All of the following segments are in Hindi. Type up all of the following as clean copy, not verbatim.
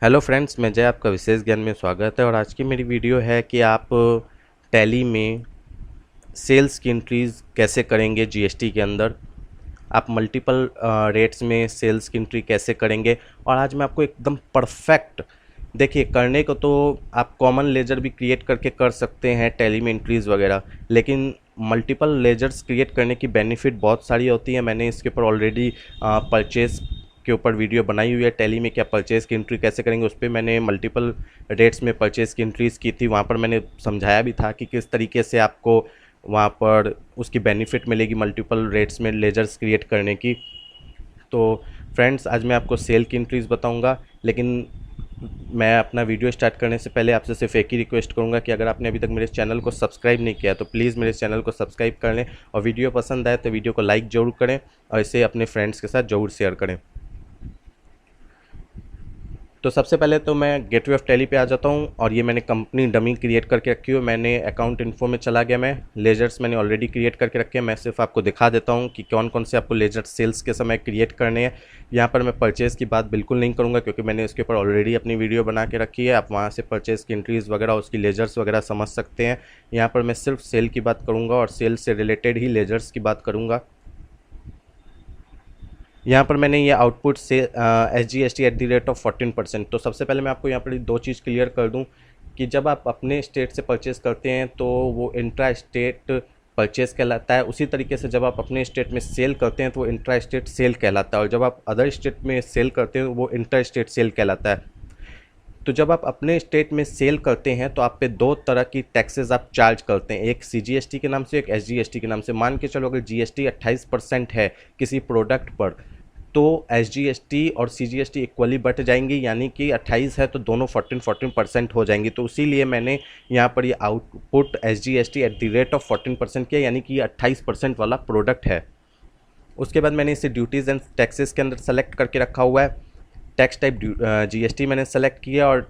हेलो फ्रेंड्स, मैं जय, आपका विशेष ज्ञान में स्वागत है। और आज की मेरी वीडियो है कि आप टैली में सेल्स की एंट्रीज कैसे करेंगे जीएसटी के अंदर। आप मल्टीपल रेट्स में सेल्स की एंट्री कैसे करेंगे। और आज मैं आपको एकदम परफेक्ट, देखिए, करने को तो आप कॉमन लेजर भी क्रिएट करके कर सकते हैं टैली में एंट्रीज वगैरह, लेकिन मल्टीपल लेजर्स क्रिएट करने की बेनिफिट बहुत सारी होती है। मैंने इसके ऊपर ऑलरेडी परचेज के ऊपर वीडियो बनाई हुई है। टैली में क्या परचेज़ की एंट्री कैसे करेंगे, उस पर मैंने मल्टीपल रेट्स में परचेज़ की एंट्रीज़ की थी। वहाँ पर मैंने समझाया भी था कि किस तरीके से आपको वहाँ पर उसकी बेनिफिट मिलेगी मल्टीपल रेट्स में लेजर्स क्रिएट करने की। तो फ्रेंड्स, आज मैं आपको सेल की एंट्रीज़ बताऊँगा, लेकिन मैं अपना वीडियो स्टार्ट करने से पहले आपसे सिर्फ एक ही रिक्वेस्ट करूंगा कि अगर आपने अभी तक मेरे चैनल को सब्सक्राइब नहीं किया तो प्लीज़ मेरे चैनल को सब्सक्राइब कर लें, और वीडियो पसंद आए तो वीडियो को लाइक ज़रूर करें और इसे अपने फ्रेंड्स के साथ ज़रूर शेयर करें। तो सबसे पहले तो मैं गेटवे ऑफ टैली पे आ जाता हूँ, और ये मैंने कंपनी डमी क्रिएट करके रखी हुई है। मैंने अकाउंट इन्फो में चला गया, मैं लेजर्स मैंने ऑलरेडी क्रिएट करके रखे हैं। मैं सिर्फ आपको दिखा देता हूँ कि कौन कौन से आपको लेजर सेल्स के समय क्रिएट करने हैं। यहाँ पर मैं परचेज़ की बात बिल्कुल नहीं करूँगा, क्योंकि मैंने इसके ऊपर ऑलरेडी अपनी वीडियो बना के रखी है। आप वहाँ से परचेज़ की एंट्रीज़ वगैरह, उसकी लेजर्स वगैरह समझ सकते हैं। यहाँ पर मैं सिर्फ सेल की बात करूँगा और सेल से रिलेटेड ही लेजर्स की बात करूँगा। यहाँ पर मैंने ये आउटपुट से SGST@14%। तो सबसे पहले मैं आपको यहाँ पर दो चीज़ क्लियर कर दूँ कि जब आप अपने स्टेट से परचेज़ करते हैं तो वो इंट्रा स्टेट परचेज़ कहलाता है। उसी तरीके से जब आप अपने स्टेट में सेल करते हैं तो वो इंट्रा स्टेट सेल कहलाता है, और जब आप अदर स्टेट में सेल करते हैं वो इंटर स्टेट सेल कहलाता है। तो जब आप अपने स्टेट में सेल करते हैं तो आप पे दो तरह की टैक्सेस आप चार्ज करते हैं, एक CGST के नाम से, एक SGST के नाम से। मान के चलो अगर GST 28% है किसी प्रोडक्ट पर, तो SGST और CGST इक्वली बट जाएंगी, यानी कि 28 है तो दोनों 14% हो जाएंगी। तो इसीलिए मैंने यहाँ पर ये आउटपुट SGST@14% किया, यानी कि ये 28% वाला प्रोडक्ट है। उसके बाद मैंने इसे ड्यूटीज़ एंड टैक्सेस के अंदर सेलेक्ट करके रखा हुआ है। टैक्स टाइप GST मैंने सेलेक्ट किया, और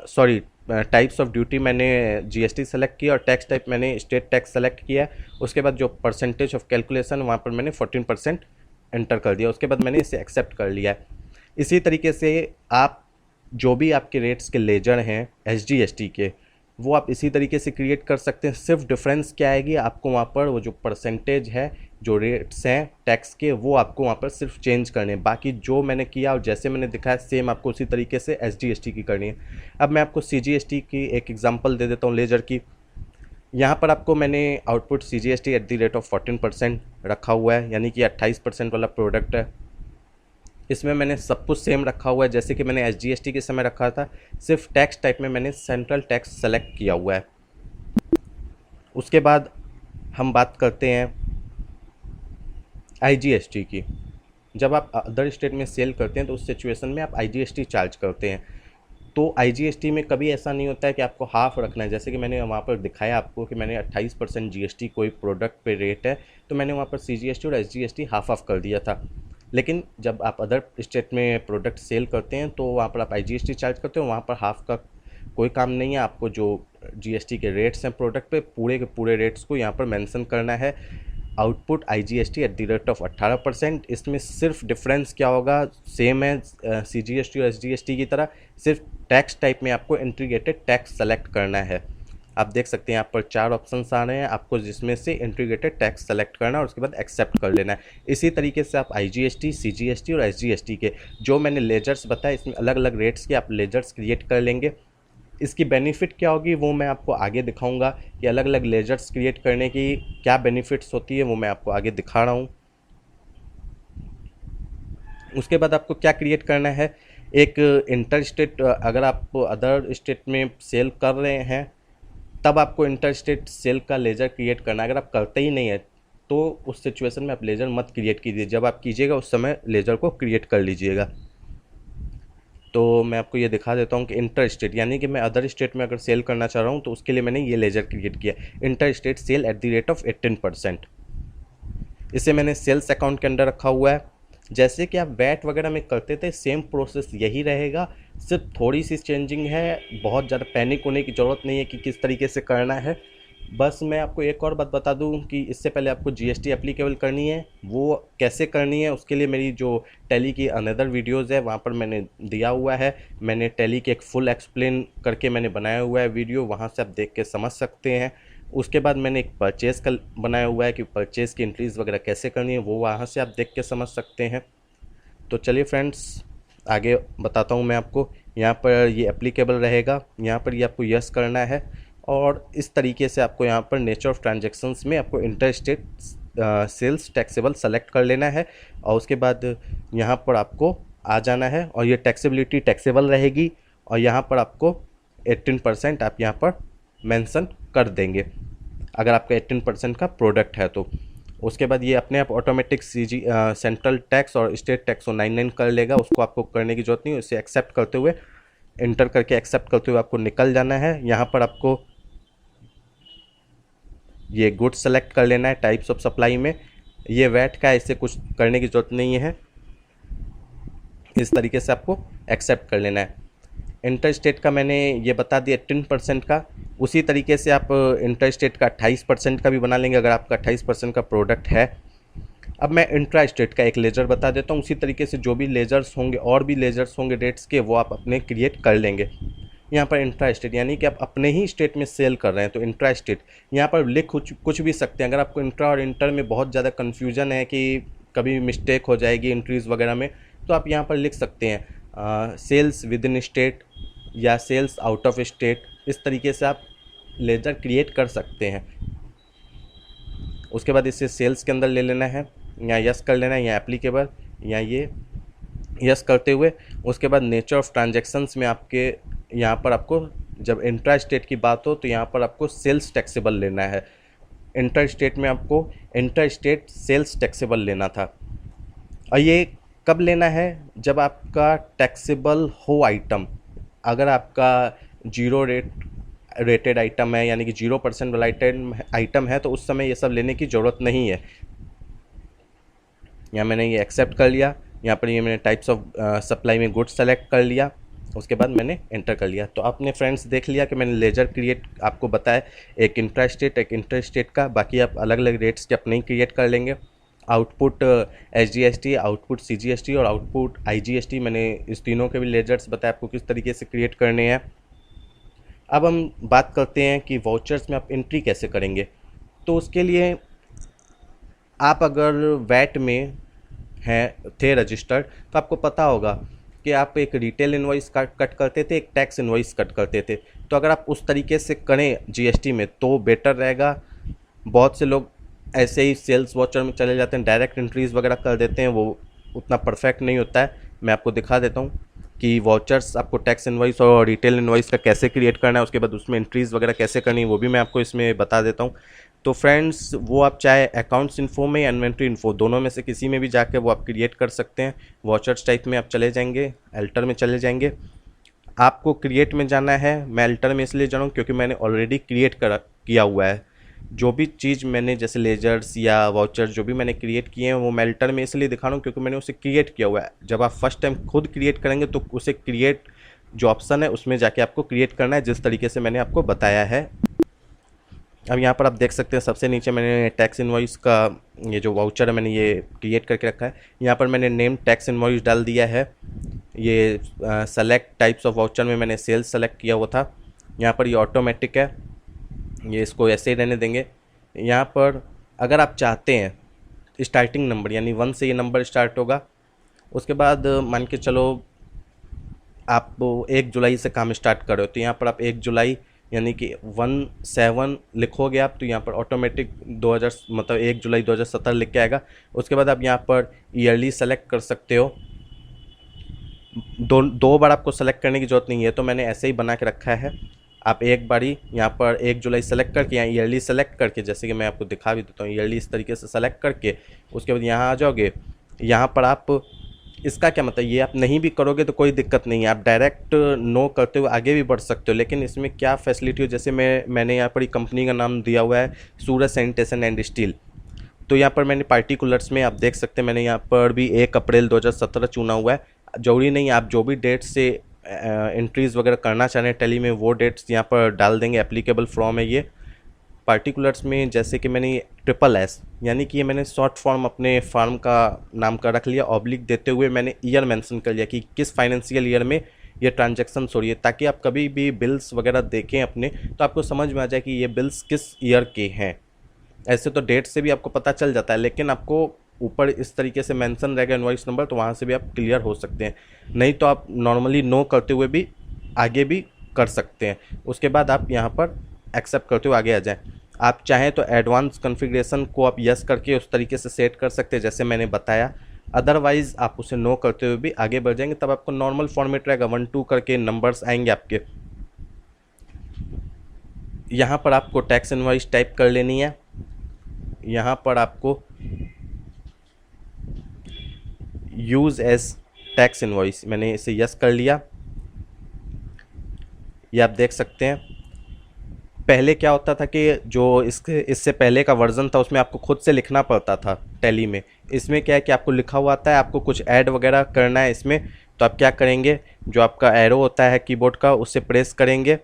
सॉरी, टाइप्स ऑफ ड्यूटी मैंने GST सेलेक्ट किया, और टैक्स टाइप मैंने स्टेट टैक्स सेलेक्ट किया। उसके बाद जो परसेंटेज ऑफ कैलकुलेशन, वहाँ पर मैंने 14% एंटर कर दिया। उसके बाद मैंने इसे एक्सेप्ट कर लिया है। इसी तरीके से आप जो भी आपके रेट्स के लेजर हैं SGST के, वो आप इसी तरीके से क्रिएट कर सकते हैं। सिर्फ डिफरेंस क्या आएगी, आपको वहाँ पर वो जो परसेंटेज है, जो रेट्स हैं टैक्स के, वो आपको वहाँ पर सिर्फ चेंज करने हैं। बाकी जो मैंने किया और जैसे मैंने दिखाया सेम आपको उसी तरीके से SGST की करनी है। अब मैं आपको CGST की एक एग्जांपल दे देता हूँ लेजर की। यहाँ पर आपको मैंने आउटपुट CGST@14% रखा हुआ है, यानी कि 28% वाला प्रोडक्ट है। इसमें मैंने सब कुछ सेम रखा हुआ है जैसे कि मैंने SGST के समय रखा था, सिर्फ टैक्स टाइप में मैंने सेंट्रल टैक्स सेलेक्ट किया हुआ है। उसके बाद हम बात करते हैं IGST की। जब आप अदर स्टेट में सेल करते हैं तो उस सिचुएशन में आप IGST चार्ज करते हैं। तो IGST में कभी ऐसा नहीं होता है कि आपको हाफ रखना है। जैसे कि मैंने वहाँ पर दिखाया आपको कि मैंने 28% GST कोई प्रोडक्ट पे रेट है, तो मैंने वहाँ पर CGST और SGST हाफ ऑफ कर दिया था। लेकिन जब आप अदर स्टेट में प्रोडक्ट सेल करते हैं तो वहाँ पर आप IGST चार्ज करते हो, वहाँ पर हाफ का कोई काम नहीं है। आपको जो GST के रेट्स हैं प्रोडक्ट पे, पूरे के पूरे रेट्स को यहाँ पर मेंशन करना है। Output IGST@18%। इसमें सिर्फ डिफरेंस क्या होगा, सेम है CGST और SGST की तरह, सिर्फ टैक्स टाइप में आपको इंटीग्रेटेड टैक्स सेलेक्ट करना है। आप देख सकते हैं यहाँ पर 4 ऑप्शंस आ रहे हैं, आपको जिसमें से इंटीग्रेटेड टैक्स सेलेक्ट करना है और उसके बाद एक्सेप्ट कर लेना है। इसी तरीके से आप IGST, CGST और SGST के जो मैंने लेजर्स बताए, इसमें अलग अलग रेट्स के आप लेजर्स क्रिएट कर लेंगे। इसकी बेनिफिट क्या होगी वो मैं आपको आगे दिखाऊंगा कि अलग अलग लेजर्स क्रिएट करने की क्या बेनिफिट्स होती है, वो मैं आपको आगे दिखा रहा हूँ। उसके बाद आपको क्या क्रिएट करना है, एक इंटर स्टेट, अगर आप अदर स्टेट में सेल कर रहे हैं तब आपको इंटर स्टेट सेल का लेजर क्रिएट करना है। अगर आप करते ही नहीं है तो उस सिचुएशन में आप लेजर मत क्रिएट कीजिए। जब आप कीजिएगा उस समय लेजर को क्रिएट कर लीजिएगा। तो मैं आपको ये दिखा देता हूँ कि इंटर स्टेट, यानी कि मैं अदर स्टेट में अगर सेल करना चाह रहा हूँ तो उसके लिए मैंने ये लेजर क्रिएट किया, इंटर स्टेट सेल @18%। इसे मैंने सेल्स अकाउंट के अंदर रखा हुआ है। जैसे कि आप वैट वगैरह में करते थे सेम प्रोसेस यही रहेगा, सिर्फ थोड़ी सी चेंजिंग है। बहुत ज़्यादा पैनिक होने की ज़रूरत नहीं है कि किस तरीके से करना है। बस मैं आपको एक और बात बता दूं कि इससे पहले आपको जीएसटी एप्लीकेबल करनी है, वो कैसे करनी है उसके लिए मेरी जो टैली की अनदर वीडियोज़ है वहाँ पर मैंने दिया हुआ है। मैंने टैली के एक फुल एक्सप्लेन करके मैंने बनाया हुआ है वीडियो, वहाँ से आप देख के समझ सकते हैं। उसके बाद मैंने एक परचेज़ का बनाया हुआ है कि परचेज़ की एंट्रीज़ वगैरह कैसे करनी है, वो वहाँ से आप देख के समझ सकते हैं। तो चलिए फ्रेंड्स, आगे बताता हूँ मैं आपको। यहाँ पर ये एप्लीकेबल रहेगा, यहाँ पर ये आपको यस करना है और इस तरीके से आपको यहाँ पर नेचर ऑफ ट्रांजैक्शंस में आपको inter state sales taxable select कर लेना है और उसके बाद यहाँ पर आपको आ जाना है और ये टैक्सेबिलिटी टैक्सेबल रहेगी और यहाँ पर आपको 18% आप यहाँ पर मेंशन कर देंगे अगर आपका 18% का प्रोडक्ट है तो। उसके बाद ये अपने आप ऑटोमेटिक सीजी सेंट्रल टैक्स और स्टेट टैक्स को 99 कर लेगा, उसको आपको करने की जरूरत नहीं है। इसे एक्सेप्ट करते हुए, इंटर करके एक्सेप्ट करते हुए आपको निकल जाना है। यहाँ पर आपको ये गुड्स सेलेक्ट कर लेना है टाइप्स ऑफ सप्लाई में, ये वैट का है, इससे कुछ करने की जरूरत नहीं है। इस तरीके से आपको एक्सेप्ट कर लेना है। इंटर स्टेट का मैंने ये बता दिया 18% का, उसी तरीके से आप इंटर स्टेट का 28% का भी बना लेंगे अगर आपका 28% का प्रोडक्ट है। अब मैं इंट्रा स्टेट का एक लेजर बता देता हूँ, उसी तरीके से जो भी लेजर्स होंगे और भी लेजर्स होंगे रेट्स के, वो आप अपने क्रिएट कर लेंगे। यहाँ पर इंट्रा स्टेट यानी कि आप अपने ही स्टेट में सेल कर रहे हैं तो इंट्रा स्टेट यहाँ पर लिख कुछ भी सकते हैं। अगर आपको इंट्रा और इंटर में बहुत ज़्यादा कन्फ्यूजन है कि कभी मिस्टेक हो जाएगी एंट्रीज़ वगैरह में, तो आप यहाँ पर लिख सकते हैं सेल्स विद इन स्टेट या सेल्स आउट ऑफ स्टेट। इस तरीके से आप लेजर क्रिएट कर सकते हैं। उसके बाद इसे सेल्स के अंदर ले लेना है, यहाँ यस कर लेना है, यहाँ एप्लीकेबल, यहाँ ये यस करते हुए उसके बाद नेचर ऑफ ट्रांजैक्शंस में आपके यहाँ पर आपको जब इंट्रा स्टेट की बात हो तो यहाँ पर आपको सेल्स टैक्सेबल लेना है। इंटर स्टेट में आपको इंटर स्टेट सेल्स टैक्सेबल लेना था और ये कब लेना है, जब आपका टैक्सेबल हो आइटम, अगर आपका जीरो रेटेड आइटम है यानी कि 0% वाला आइटम है तो उस समय ये सब लेने की ज़रूरत नहीं है। यहाँ मैंने ये एक्सेप्ट कर लिया, यहाँ पर ये मैंने टाइप्स ऑफ सप्लाई में गुड्स सेलेक्ट कर लिया, उसके बाद मैंने एंटर कर लिया। तो आपने फ्रेंड्स देख लिया कि मैंने लेजर क्रिएट आपको बताया, एक इंट्रा स्टेट एक इंटर स्टेट का, बाकी आप अलग अलग रेट्स के अपने ही क्रिएट कर लेंगे। आउटपुट SGST, आउटपुट CGST और आउटपुट IGST, मैंने इस तीनों के भी लेजर्स बताया आपको किस तरीके से क्रिएट करने हैं। अब हम बात करते हैं कि वाउचर्स में आप एंट्री कैसे करेंगे। तो उसके लिए आप अगर वैट में हैं थे रजिस्टर्ड तो आपको पता होगा कि आप एक रिटेल इनवॉइस कट करते थे, एक टैक्स इनवॉइस कट करते थे। तो अगर आप उस तरीके से करें GST में तो बेटर रहेगा। बहुत से लोग ऐसे ही सेल्स वाउचर में चले जाते हैं, डायरेक्ट एंट्रीज़ वगैरह कर देते हैं, वो उतना परफेक्ट नहीं होता है। मैं आपको दिखा देता हूँ कि वाउचर्स आपको टैक्स इनवॉइस और रिटेल इनवॉइस का कैसे क्रिएट करना है, उसके बाद उसमें एंट्रीज़ वगैरह कैसे करनी है वो भी मैं आपको इसमें बता देता हूँ। तो फ्रेंड्स, वो आप चाहे अकाउंट्स इन्फो में या इन्वेंट्री इन्फो, दोनों में से किसी में भी जाके वो आप क्रिएट कर सकते हैं। वाउचर्स टाइप में आप चले जाएंगे, अल्टर में चले जाएंगे, आपको क्रिएट में जाना है। मैं अल्टर में इसलिए जा रहा हूँ क्योंकि मैंने ऑलरेडी क्रिएट किया हुआ है। जो भी चीज़ मैंने जैसे लेजर्स या वाउचर्स जो भी मैंने क्रिएट किए हैं वो मैं अल्टर में इसलिए दिखा रहा हूँ क्योंकि मैंने उसे क्रिएट किया हुआ है। जब आप फर्स्ट टाइम खुद क्रिएट करेंगे तो उसे क्रिएट जो ऑप्शन है उसमें जाके आपको क्रिएट करना है जिस तरीके से मैंने आपको बताया है। अब यहाँ पर आप देख सकते हैं सबसे नीचे मैंने टैक्स इनवॉइस का ये जो वाउचर है मैंने ये क्रिएट करके रखा है। यहाँ पर मैंने नेम टैक्स इनवॉइस डाल दिया है। ये सेलेक्ट टाइप्स ऑफ वाउचर में मैंने सेल्स सेलेक्ट किया हुआ था। यहाँ पर ये ऑटोमेटिक है, ये इसको ऐसे ही रहने देंगे। यहाँ पर अगर आप चाहते हैं स्टार्टिंग नंबर यानी 1 से ये नंबर स्टार्ट होगा, उसके बाद मान के चलो आप 1 जुलाई से काम स्टार्ट करो तो यहाँ पर आप 1 जुलाई यानी कि 17 लिखोगे आप तो यहाँ पर ऑटोमेटिक 2000 मतलब 1 जुलाई 2017 लिख के आएगा। उसके बाद आप यहाँ पर ईयरली सेलेक्ट कर सकते हो। दो बार आपको सेलेक्ट करने की ज़रूरत नहीं है, तो मैंने ऐसे ही बना के रखा है। आप एक बारी यहाँ पर 1 जुलाई सेलेक्ट करके यहाँ ईयरली सेलेक्ट करके, जैसे कि मैं आपको दिखा भी देता हूँ, ईयरली इस तरीके से सेलेक्ट करके उसके बाद यहाँ आ जाओगे। यहाँ पर आप इसका क्या मतलब, ये आप नहीं भी करोगे तो कोई दिक्कत नहीं है, आप डायरेक्ट नो करते हुए आगे भी बढ़ सकते हो। लेकिन इसमें क्या फैसिलिटी हो, जैसे मैंने यहाँ पर कंपनी का नाम दिया हुआ है सूरज सैनिटेशन एंड स्टील, तो यहाँ पर मैंने पार्टिकुलर्स में आप देख सकते हैं मैंने यहाँ पर भी 1 अप्रैल 2017 चुना हुआ है। जरूरी नहीं, आप जो भी डेट से एंट्रीज़ वगैरह करना चाह रहे हैं टैली में वो डेट्स यहाँ पर डाल देंगे। एप्लीकेबल फ्रॉम है ये, पार्टिकुलर्स में जैसे कि मैंने ट्रिपल एस यानी कि ये मैंने शॉर्ट फॉर्म अपने फार्म का नाम का रख लिया, ऑब्लिक देते हुए मैंने ईयर मेंशन कर लिया कि किस फाइनेंशियल ईयर में ये ट्रांजैक्शन हो रही है, ताकि आप कभी भी बिल्स वगैरह देखें अपने तो आपको समझ में आ जाए कि ये बिल्स किस ईयर के हैं। ऐसे तो डेट से भी आपको पता चल जाता है, लेकिन आपको ऊपर इस तरीके से मेंशन रहेगा इनवॉइस नंबर, तो वहाँ से भी आप क्लियर हो सकते हैं। नहीं तो आप नॉर्मली नो करते हुए भी आगे भी कर सकते हैं। उसके बाद आप यहाँ पर एक्सेप्ट करते हुए आगे आ जाएं। आप चाहें तो एडवांस कॉन्फ़िगरेशन को आप यस करके उस तरीके से सेट कर सकते हैं जैसे मैंने बताया, अदरवाइज़ आप उसे नो करते हुए भी आगे बढ़ जाएंगे। तब आपको नॉर्मल फॉर्मेट रहेगा, 1 2 करके नंबर्स आएंगे आपके। यहाँ पर आपको टैक्स इनवॉइस टाइप कर लेनी है। यहाँ पर आपको यूज़ एज टैक्स इनवॉइस, मैंने इसे यस कर लिया। ये आप देख सकते हैं। पहले क्या होता था कि जो इससे पहले का वर्जन था उसमें आपको खुद से लिखना पड़ता था टैली में। इसमें क्या है कि आपको लिखा हुआ आता है, आपको कुछ ऐड वगैरह करना है इसमें, तो आप क्या करेंगे, जो आपका एरो होता है कीबोर्ड का उससे प्रेस करेंगे।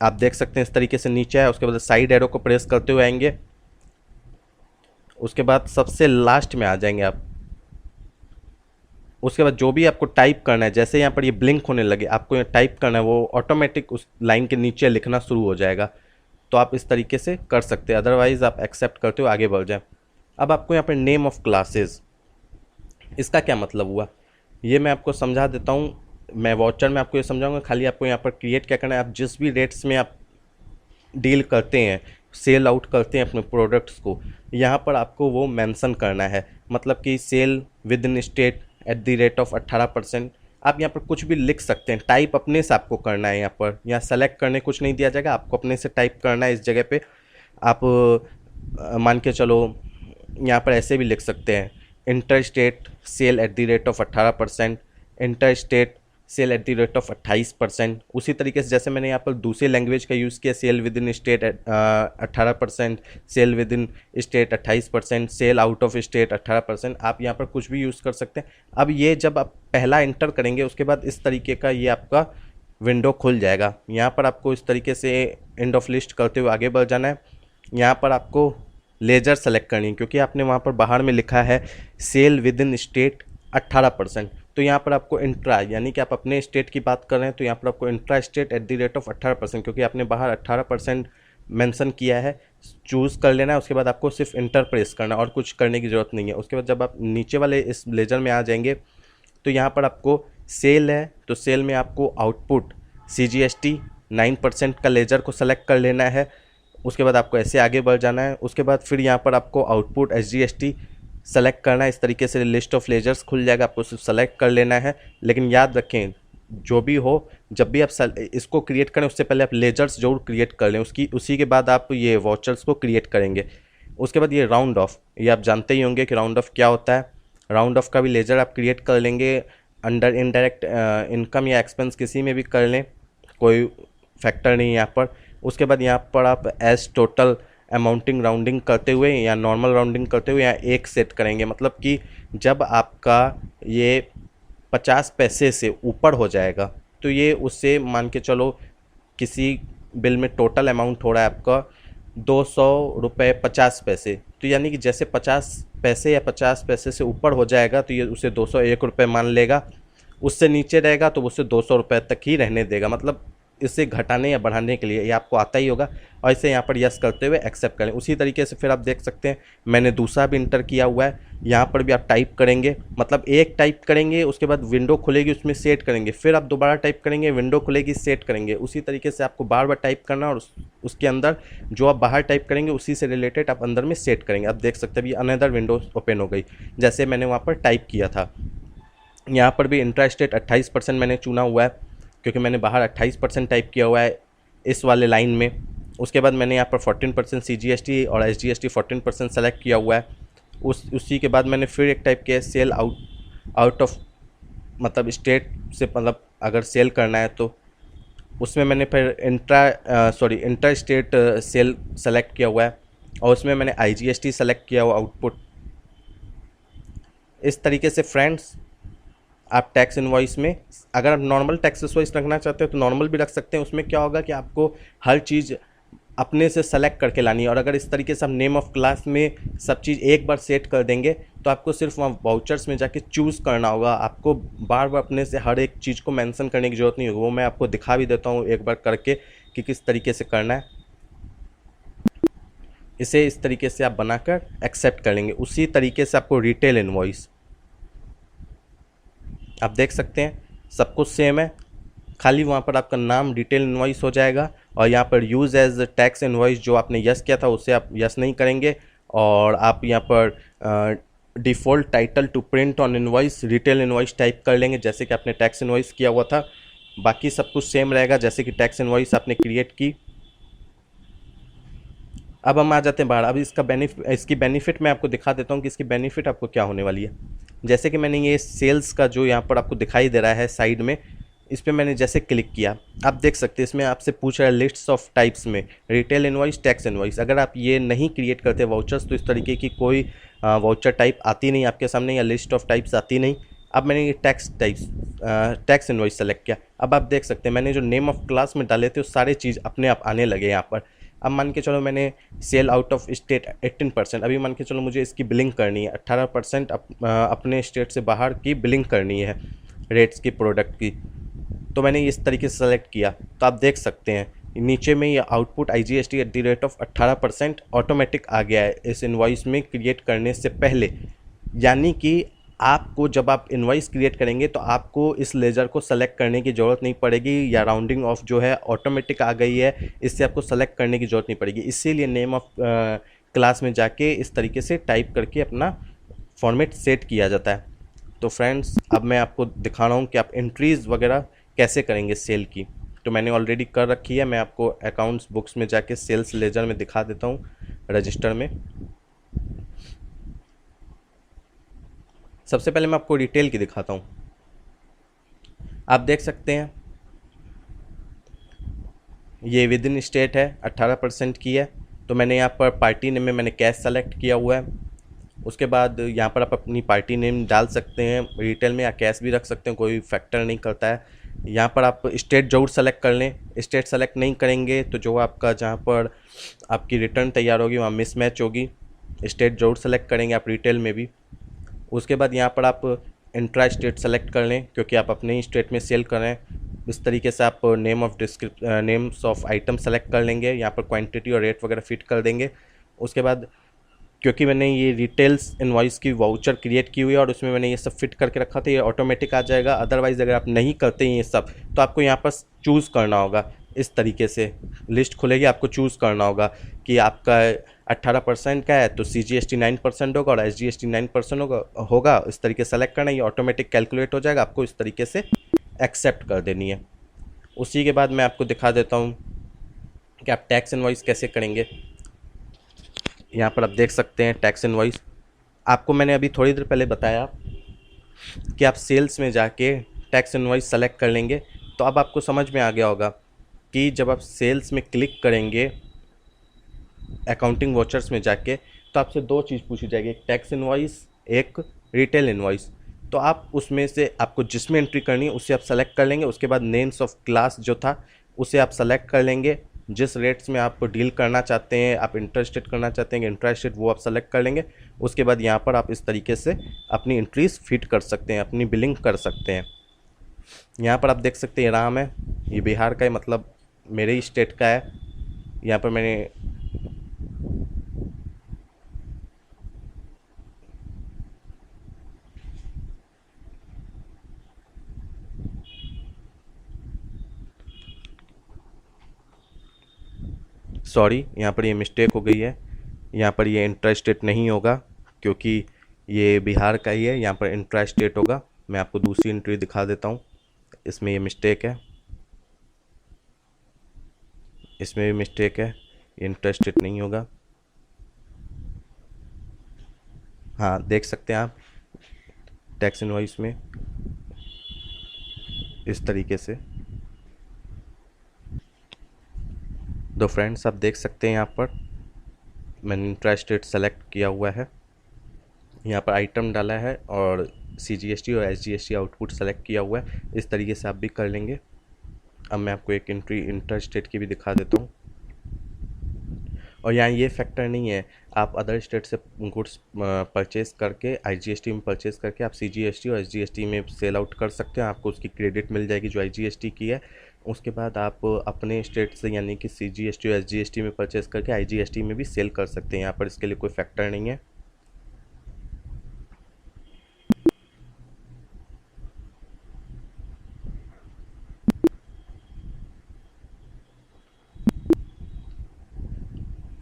आप देख सकते हैं इस तरीके से नीचे है, उसके बाद साइड एरो को प्रेस करते हुए आएंगे। उसके बाद सबसे लास्ट में आ जाएंगे आप। उसके बाद जो भी आपको टाइप करना है, जैसे यहाँ पर ये ब्लिंक होने लगे, आपको ये टाइप करना है, वो ऑटोमेटिक उस लाइन के नीचे लिखना शुरू हो जाएगा। तो आप इस तरीके से कर सकते हैं, अदरवाइज़ आप एक्सेप्ट करते हो आगे बढ़ जाए। अब आपको यहाँ पर नेम ऑफ क्लासेस, इसका क्या मतलब हुआ ये मैं आपको समझा देता हूँ। मैं वाउचर में आपको ये समझाऊंगा, खाली आपको यहाँ पर क्रिएट क्या करना है। आप जिस भी रेट्स में आप डील करते हैं, सेल आउट करते हैं अपने प्रोडक्ट्स को, यहाँ पर आपको वो मेंशन करना है। मतलब कि सेल विद इन स्टेट @ 18%। आप यहाँ पर कुछ भी लिख सकते हैं, टाइप अपने से आपको करना है। यहाँ सेलेक्ट करने कुछ नहीं दिया जाएगा, आपको अपने से टाइप करना है। इस जगह पे आप मान के चलो यहाँ पर ऐसे भी लिख सकते हैं, inter state sale @ 18%, inter state sale @ 28%। उसी तरीके से जैसे मैंने यहाँ पर दूसरे लैंग्वेज का यूज़ किया, sale within state 18%, sale within state 28%, sale out of state 18%। आप यहाँ पर कुछ भी यूज़ कर सकते हैं। अब ये जब आप पहला इंटर करेंगे उसके बाद इस तरीके का ये आपका विंडो खुल जाएगा। यहाँ पर आपको इस तरीके से एंड ऑफ लिस्ट करते हुए आगे बढ़ जाना है। यहाँ पर आपको लेजर सेलेक्ट करनी है, क्योंकि आपने वहाँ पर बाहर में लिखा है सेल विद इन स्टेट 18%। तो यहाँ पर आपको इंट्रा, यानी कि आप अपने स्टेट की बात कर रहे हैं, तो यहाँ पर आपको इंट्रा स्टेट @ 18%, क्योंकि आपने बाहर 18% मेंशन किया है, चूज़ कर लेना है। उसके बाद आपको सिर्फ इंटर प्रेस करना, और कुछ करने की ज़रूरत नहीं है। उसके बाद जब आप नीचे वाले इस लेजर में आ जाएंगे तो यहाँ पर आपको सेल है, तो सेल में आपको आउटपुट CGST 9% का लेजर को सेलेक्ट कर लेना है। उसके बाद आपको ऐसे आगे बढ़ जाना है। उसके बाद फिर यहाँ पर आपको आउटपुट SGST सेलेक्ट करना है। इस तरीके से लिस्ट ऑफ लेजर्स खुल जाएगा, आपको सिर्फ सेलेक्ट कर लेना है। लेकिन याद रखें, जो भी हो, जब भी आप इसको क्रिएट करें उससे पहले आप लेजर्स जरूर क्रिएट कर लें, उसी के बाद आप ये वाउचर्स को क्रिएट करेंगे। उसके बाद ये राउंड ऑफ, ये आप जानते ही होंगे कि राउंड ऑफ क्या होता है। राउंड ऑफ का भी लेजर आप क्रिएट कर लेंगे। अंडर इनडायरेक्ट इनकम या एक्सपेंस किसी में भी कर लें, कोई फैक्टर नहीं है यहाँ पर। उसके बाद यहाँ पर आप एज टोटल अमाउंटिंग राउंडिंग करते हुए या नॉर्मल राउंडिंग करते हुए यहाँ 1 सेट करेंगे। मतलब कि जब आपका ये 50 पैसे से ऊपर हो जाएगा तो ये उससे मान के चलो किसी बिल में टोटल अमाउंट हो रहा है आपका 200 रुपये 50 पैसे, तो यानी कि जैसे 50 पैसे या 50 पैसे से ऊपर हो जाएगा तो ये उसे 201 रुपये मान लेगा। उससे नीचे रहेगा तो उसे 200 रुपये तक ही रहने देगा। मतलब इसे घटाने या बढ़ाने के लिए, ये आपको आता ही होगा। और इसे यहाँ पर यस करते हुए एक्सेप्ट करें। उसी तरीके से फिर आप देख सकते हैं मैंने दूसरा भी इंटर किया हुआ है। यहाँ पर भी आप टाइप करेंगे, मतलब एक टाइप करेंगे, उसके बाद विंडो खुलेगी उसमें सेट करेंगे, फिर आप दोबारा टाइप करेंगे, विंडो खुलेगी सेट करेंगे। उसी तरीके से आपको बार बार टाइप करना और उसके अंदर जो आप बाहर टाइप करेंगे उसी से रिलेटेड आप अंदर में सेट करेंगे। आप देख सकते हैं अभी अनदर विंडो ओपन हो गई, जैसे मैंने वहाँ पर टाइप किया था। यहाँ पर भी इंट्रा स्टेट 28% मैंने चुना हुआ है, क्योंकि मैंने बाहर 28% टाइप किया हुआ है इस वाले लाइन में। उसके बाद मैंने यहाँ पर 14% CGST और SGST 14% सेलेक्ट किया हुआ है। उसी के बाद मैंने फिर एक टाइप किया सेल आउट ऑफ, मतलब स्टेट से, मतलब अगर सेल करना है तो उसमें मैंने फिर इंटर स्टेट सेल सेलेक्ट किया हुआ है, और उसमें मैंने IGST सेलेक्ट किया हुआ आउटपुट। इस तरीके से फ्रेंड्स आप टैक्स इनवॉइस में, अगर आप नॉर्मल टैक्स इनवॉइस रखना चाहते हो तो नॉर्मल भी रख सकते हैं। उसमें क्या होगा कि आपको हर चीज़ अपने से सेलेक्ट करके लानी है। और अगर इस तरीके से हम नेम ऑफ क्लास में सब चीज़ एक बार सेट कर देंगे तो आपको सिर्फ वहाँ वाउचर्स में जाके चूज़ करना होगा, आपको बार बार अपने से हर एक चीज़ को मेंशन करने की ज़रूरत नहीं होगी। वो मैं आपको दिखा भी देता हूँ एक बार करके कि किस तरीके से करना है। इसे इस तरीके से आप बनाकर एक्सेप्ट कर लेंगे। उसी तरीके से आपको रिटेल इनवॉइस, आप देख सकते हैं सब कुछ सेम है, खाली वहाँ पर आपका नाम डिटेल इनवॉइस हो जाएगा और यहाँ पर यूज़ एज टैक्स इनवॉइस जो आपने यस किया था उससे आप यस नहीं करेंगे। और आप यहाँ पर default title to print on invoice retail invoice type कर लेंगे जैसे कि आपने टैक्स इनवॉइस किया हुआ था। बाकी सब कुछ सेम रहेगा जैसे कि टैक्स इनवॉइस आपने क्रिएट की। अब हम आ जाते हैं बाहर। अब इसकी बेनिफिट मैं आपको दिखा देता हूँ कि इसकी बेनिफिट आपको क्या होने वाली है। जैसे कि मैंने ये सेल्स का जो यहाँ पर आपको दिखाई दे रहा है साइड में, इस पर मैंने जैसे क्लिक किया, आप देख सकते हैं इसमें आपसे पूछ रहा है लिस्ट्स ऑफ टाइप्स में रिटेल इनवॉइस, टैक्स इनवॉइस। अगर आप ये नहीं क्रिएट करते वाउचर्स तो इस तरीके की कोई वाउचर टाइप आती नहीं आपके सामने या लिस्ट ऑफ टाइप्स आती नहीं। अब मैंने ये टैक्स इनवॉइस सेलेक्ट किया। अब आप देख सकते हैं मैंने जो नेम ऑफ क्लास में डाले थे वो सारे चीज़ अपने आप आने लगे यहाँ पर। अब मान के चलो मैंने सेल आउट ऑफ स्टेट 18%, अभी मान के चलो मुझे इसकी बिलिंग करनी है 18% अपने स्टेट से बाहर की बिलिंग करनी है रेट्स की प्रोडक्ट की। तो मैंने इस तरीके से सेलेक्ट किया तो आप देख सकते हैं नीचे में ये output IGST at the rate of 18% automatic आ गया है इस इनवॉइस में क्रिएट करने से पहले। यानी कि आपको जब आप इनवॉइस क्रिएट करेंगे तो आपको इस लेजर को सेलेक्ट करने की ज़रूरत नहीं पड़ेगी या राउंडिंग ऑफ जो है ऑटोमेटिक आ गई है, इससे आपको सेलेक्ट करने की ज़रूरत नहीं पड़ेगी। इसीलिए नेम ऑफ क्लास में जाके इस तरीके से टाइप करके अपना फॉर्मेट सेट किया जाता है। तो फ्रेंड्स अब मैं आपको दिखा रहा हूँ कि आप एंट्रीज़ वगैरह कैसे करेंगे सेल की। तो मैंने ऑलरेडी कर रखी है, मैं आपको अकाउंट्स बुक्स में जाके सेल्स लेजर में दिखा देता हूँ रजिस्टर में। सबसे पहले मैं आपको रिटेल की दिखाता हूँ। आप देख सकते हैं ये विद इन स्टेट है, 18% की है। तो मैंने यहाँ पर पार्टी नेम में मैंने कैश सेलेक्ट किया हुआ है। उसके बाद यहाँ पर आप अपनी पार्टी नेम डाल सकते हैं, रिटेल में या कैश भी रख सकते हैं, कोई फैक्टर नहीं करता है। यहाँ पर आप स्टेट जरूर सेलेक्ट कर लें, स्टेट सेलेक्ट नहीं करेंगे तो जो आपका जहाँ पर आपकी रिटर्न तैयार होगी वहाँ मिसमैच होगी। स्टेट जरूर सेलेक्ट करेंगे आप रिटेल में भी। उसके बाद यहाँ पर आप इंट्रा स्टेट सेलेक्ट कर लें क्योंकि आप अपने ही स्टेट में सेल कर रहे हैं। इस तरीके से आप नेम्स ऑफ आइटम सेलेक्ट कर लेंगे, यहाँ पर क्वांटिटी और रेट वगैरह फिट कर देंगे। उसके बाद क्योंकि मैंने ये रिटेल्स इनवॉइस की वाउचर क्रिएट की हुई है और उसमें मैंने ये सब फिट करके रखा था, ये ऑटोमेटिक आ जाएगा। अदरवाइज़ अगर आप नहीं करते हैं ये सब तो आपको यहाँ पर चूज़ करना होगा। इस तरीके से लिस्ट खुलेगी, आपको चूज़ करना होगा कि आपका 18% का है तो CGST 9% होगा और SGST 9% होगा। इस तरीके से सेलेक्ट करना, ये ऑटोमेटिक कैलकुलेट हो जाएगा, आपको इस तरीके से एक्सेप्ट कर देनी है। उसी के बाद मैं आपको दिखा देता हूँ कि आप टैक्स इनवॉइस कैसे करेंगे। यहाँ पर आप देख सकते हैं टैक्स इनवॉइस। आपको मैंने अभी थोड़ी देर पहले बताया कि आप सेल्स में जाके टैक्स इनवॉइस सेलेक्ट कर लेंगे। तो अब आपको समझ में आ गया होगा कि जब आप सेल्स में क्लिक करेंगे अकाउंटिंग वाउचर्स में जाके तो आपसे दो चीज़ पूछी जाएगी, एक टैक्स इनवॉइस, एक रिटेल इनवॉइस। तो आप उसमें से आपको जिसमें एंट्री करनी है उसे आप सेलेक्ट कर लेंगे। उसके बाद नेम्स ऑफ क्लास जो था उसे आप सेलेक्ट कर लेंगे, जिस रेट्स में आप डील करना चाहते हैं, आप इंटरेस्टेड करना चाहते हैं इंटरेस्टेड, वो आप सेलेक्ट कर लेंगे। उसके बाद यहाँ पर आप इस तरीके से अपनी एंट्रीज फिट कर सकते हैं, अपनी बिलिंग कर सकते हैं। यहाँ पर आप देख सकते हैं राम है, ये बिहार का है, मतलब मेरे ही स्टेट का है। यहाँ पर मैंने सॉरी, यहाँ पर ये मिस्टेक हो गई है, यहाँ पर ये इंट्रा स्टेट नहीं होगा क्योंकि ये बिहार का ही है, यहाँ पर इंट्रा स्टेट होगा। मैं आपको दूसरी एंट्री दिखा देता हूँ, इसमें ये मिस्टेक है, इसमें भी मिस्टेक है, ये इंट्रा स्टेट नहीं होगा। हाँ देख सकते हैं आप टैक्स इनवॉइस में इस तरीके से। दो फ्रेंड्स आप देख सकते हैं यहाँ पर मैंने इंट्रा स्टेट सेलेक्ट किया हुआ है, यहाँ पर आइटम डाला है और CGST और SGST आउटपुट सेलेक्ट किया हुआ है। इस तरीके से आप भी कर लेंगे। अब मैं आपको एक एंट्री इंट्रा स्टेट की भी दिखा देता हूँ। और यहाँ ये फैक्टर नहीं है, आप अदर स्टेट से गुड्स परचेज करके आईजीएसटी में परचेज करके आप सीजीएसटी और एसजीएसटी में सेल आउट कर सकते हैं, आपको उसकी क्रेडिट मिल जाएगी जो आईजीएसटी की है। उसके बाद आप अपने स्टेट से यानी कि सीजीएसटी और एसजीएसटी में परचेज करके आईजीएसटी में भी सेल कर सकते हैं, यहाँ पर इसके लिए कोई फैक्टर नहीं है।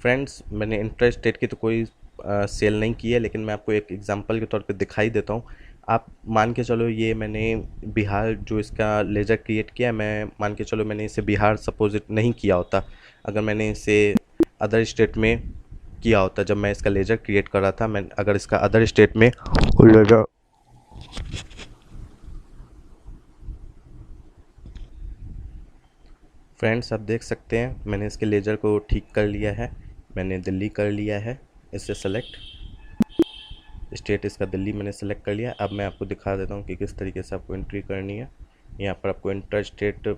फ्रेंड्स, मैंने इंटर स्टेट की तो कोई सेल नहीं की है, लेकिन मैं आपको एक एग्जांपल के तौर पे दिखाई देता हूँ। आप मान के चलो ये मैंने बिहार जो इसका लेजर क्रिएट किया है, मैं मान के चलो मैंने इसे बिहार सपोज नहीं किया होता, अगर मैंने इसे अदर स्टेट में किया होता, जब मैं इसका लेजर क्रिएट कर रहा था, मैं अगर इसका अदर स्टेट में लेजर फ्रेंड्स आप देख सकते हैं मैंने इसके लेजर को ठीक कर लिया है, मैंने दिल्ली कर लिया है, इसे सेलेक्ट स्टेट इसका दिल्ली मैंने सेलेक्ट कर लिया। अब मैं आपको दिखा देता हूँ कि किस तरीके से आपको एंट्री करनी है। यहाँ पर आपको इंटर स्टेट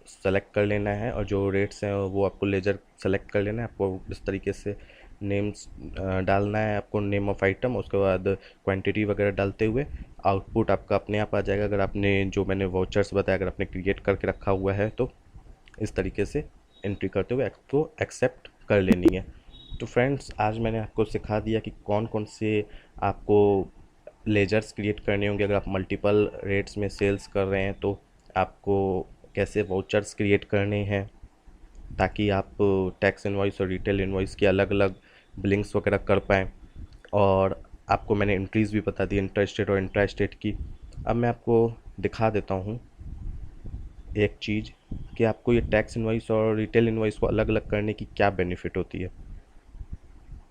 सेलेक्ट कर लेना है और जो रेट्स हैं वो आपको लेजर सेलेक्ट कर लेना है। आपको इस तरीके से नेम्स डालना है, आपको नेम ऑफ आइटम, उसके बाद क्वांटिटी वगैरह डालते हुए आउटपुट आपका अपने आप आ जाएगा। अगर आपने जो मैंने वाउचर्स बताया अगर आपने क्रिएट करके रखा हुआ है तो इस तरीके से एंट्री करते हुए आपको एक्सेप्ट कर लेनी है। तो फ्रेंड्स आज मैंने आपको सिखा दिया कि कौन कौन से आपको लेजर्स क्रिएट करने होंगे। अगर आप मल्टीपल रेट्स में सेल्स कर रहे हैं तो आपको कैसे वाउचर्स क्रिएट करने हैं ताकि आप टैक्स इनवॉइस और रिटेल इनवॉइस की अलग अलग बिलिंग्स वगैरह कर पाएँ। और आपको मैंने एंट्रीज़ भी बता दी इंटर स्टेट और इंट्रा स्टेट की। अब मैं आपको दिखा देता हूँ एक चीज़ कि आपको ये टैक्स इनवॉइस और रिटेल इनवॉइस को अलग अलग करने की क्या बेनिफिट होती है।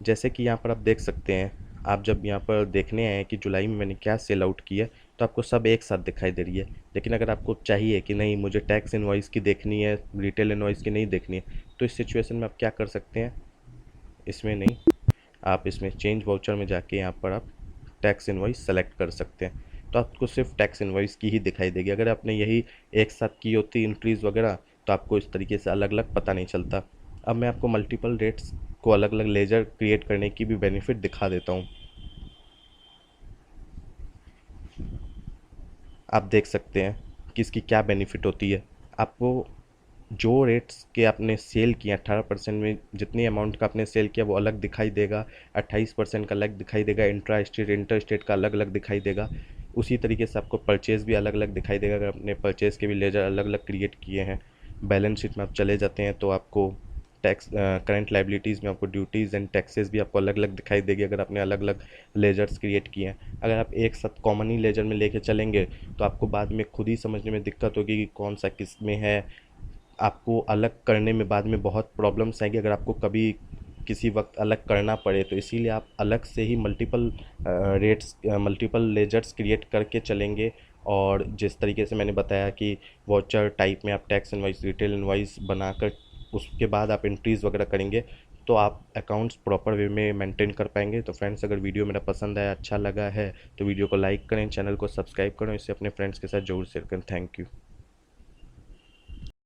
जैसे कि यहाँ पर आप देख सकते हैं, आप जब यहाँ पर देखने आए कि जुलाई में मैंने क्या सेल आउट किया तो आपको सब एक साथ दिखाई दे रही है। लेकिन अगर आपको चाहिए कि नहीं मुझे टैक्स इनवॉइस की देखनी है, रिटेल इनवॉइस की नहीं देखनी है, तो इस सिचुएशन में आप क्या कर सकते हैं, इसमें नहीं, आप इसमें चेंज वाउचर में जाके यहाँ पर आप टैक्स इनवॉइस सेलेक्ट कर सकते हैं। तो आपको सिर्फ टैक्स इनवॉइस की ही दिखाई देगी। अगर आपने यही एक साथ की होती इंट्रीज़ वगैरह तो आपको इस तरीके से अलग अलग पता नहीं चलता। अब मैं आपको मल्टीपल रेट्स को अलग अलग लेजर क्रिएट करने की भी बेनिफिट दिखा देता हूँ। आप देख सकते हैं कि इसकी क्या बेनिफिट होती है। आपको जो रेट्स के आपने सेल किया 18% में जितनी अमाउंट का आपने सेल किया वो अलग दिखाई देगा, 28% का अलग दिखाई देगा, इंट्रा स्टेट इंटर स्टेट का अलग अलग दिखाई देगा। उसी तरीके से आपको परचेज़ भी अलग अलग दिखाई देगा। अगर आपने परचेज़ के भी लेजर अलग अलग क्रिएट किए हैं, बैलेंस शीट में आप चले जाते हैं तो आपको टैक्स करंट लाइबिलिटीज़ में आपको ड्यूटीज़ एंड टैक्सेस भी आपको अलग अलग दिखाई देगी अगर आपने अलग अलग लेजर्स क्रिएट किए हैं। अगर आप एक साथ कॉमन ही लेजर में लेके चलेंगे तो आपको बाद में खुद ही समझने में दिक्कत होगी कि कौन सा किस में है। आपको अलग करने में बाद में बहुत प्रॉब्लम्स आएंगी अगर आपको कभी किसी वक्त अलग करना पड़े। तो इसीलिए आप अलग से ही multiple rates multiple ledgers create करके चलेंगे। और जिस तरीके से मैंने बताया कि वाउचर टाइप में आप टैक्स इनवॉइस रिटेल इनवॉइस बनाकर उसके बाद आप एंट्रीज़ वगैरह करेंगे तो आप अकाउंट्स प्रॉपर वे में मेंटेन कर पाएंगे। तो फ्रेंड्स अगर वीडियो मेरा पसंद आया अच्छा लगा है तो वीडियो को लाइक करें, चैनल को सब्सक्राइब करें, इसे अपने फ्रेंड्स के साथ जरूर शेयर करें। Thank you.